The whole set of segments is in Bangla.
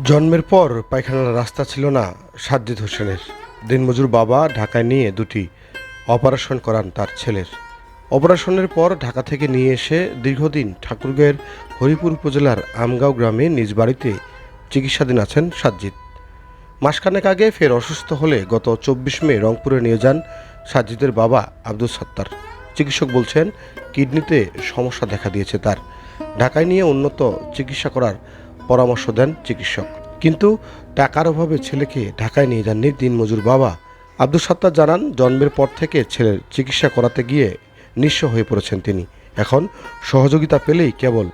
জন্মের পর পায়খানার রাস্তা ছিল না সাজ্জিদ হোসেনের। দিনমজুর বাবা ঢাকায় নিয়ে দুটি অপারেশন করান তার ছেলের। অপারেশনের পর ঢাকা থেকে নিয়ে এসে দীর্ঘদিন ঠাকুরগাঁয়ের হরিপুর উপজেলার আমগাঁও গ্রামে নিজ বাড়িতে চিকিৎসাধীন আছেন সাজ্জিদ। মাসখানেক আগে ফের অসুস্থ হলে গত 24 মে রংপুরে নিয়ে যান সাজ্জিদের বাবা আব্দুস সাত্তার। চিকিৎসক বলছেন কিডনিতে সমস্যা দেখা দিয়েছে তার। ঢাকায় নিয়ে উন্নত চিকিৎসা করার পরামর্শ দেন চিকিৎসক, কিন্তু টাকার অভাবে ছেলেকে ঢাকায় নিয়ে যাননি দিনমজুর বাবা। আব্দুস সাত্তার জানান, জন্মের পর থেকে ছেলের চিকিৎসা করাতে গিয়ে নিঃস্ব হয়ে পড়েছেন তিনি। এখন সহযোগিতা পেলেই কেবল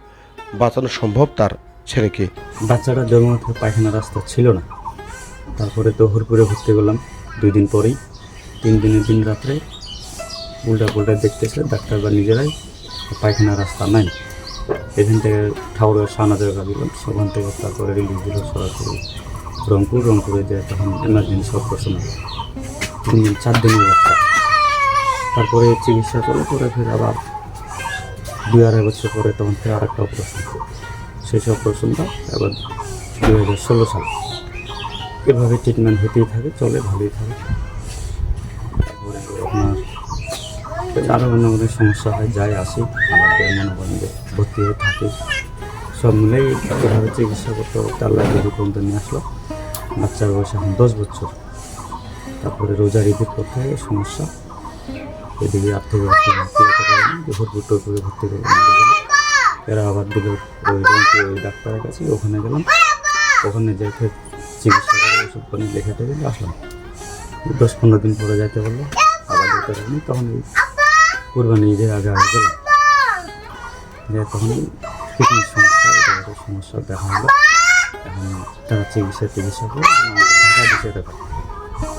বাঁচানো সম্ভব তার ছেলেকে। বাচ্চাটা জন্ম থেকে পায়খানা রাস্তা ছিল না, তারপরে তো হরপুরে ভর্তি করলাম। 2 দিন পরেই 3 দিনের দিন রাত্রে উল্টা পুল্টা দেখতেছে ডাক্তার বা নিজেরাই পায়খানা রাস্তা নাই। এখান থেকে ঠাকুরের সানাদের দিলাম, সেখান থেকে তারপরে রিলিজ দিল সরাসরি রংপুরে যে তখন এমার্জেন্সি অপারেশন 4 দিনের বাচ্চা। তারপরে চিকিৎসা করে ফের আবার 2-2.5 বছর পরে তখন ফের আরেকটা অপারেশন। সেই অপারেশনটা আবার 2016 সাল। এভাবে ট্রিটমেন্ট হতেই থাকে, চলে, ভালোই থাকে। তারপরে আপনার আরও অনেক সমস্যা হয়, যাই আসি আমাদের মনে করেন যে ভর্তি হয়ে থাকে। সব মিলেই এভাবে চিকিৎসা করতে করতে আল্লাহ পর্যন্ত নিয়ে আসলো। বাচ্চার বয়স এখন 10 বছর। তারপরে রোজার ঈদের পর থেকে সমস্যা, এদিকে আর্থিক ভর্তি হতে পারেনি, ভরপুর টরপুরে ভর্তি করে এরা আবার দিল ওই ডাক্তারের কাছে। ওখানে গেলাম, ওখানে যাই ফের চিকিৎসা করে ওষুধ পানি লেখা টেখে আসলাম। 10-15 দিন পরে যাইতে বললো, আবার যেতে পারিনি। তখন এই কুরবানি ঈদের আগে গেলাম, যে তখন কিডনির সমস্যা দেখা হলো। এখন তারা চিকিৎসা করে ঢাকা দিতে দেখা।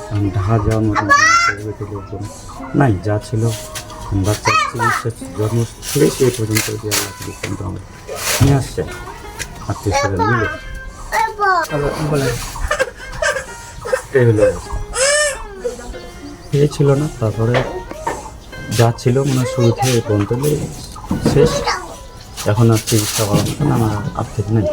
এখন ঢাকা যাওয়ার মতন লোকজন নাই, যা ছিল বাচ্চার চিকিৎসা জন্ম থেকে সেই পর্যন্ত যে আল্লাহ পর্যন্ত আমরা নিয়ে আসছে আত্মীয় স্বজন মিলে। এই হলো এ ছিল না। তারপরে যা ছিল মানে শুরু থেকে এই পর্যন্ত শেষ। এখন আর চিকিৎসা করার মতন আমার আর্থিক নেই।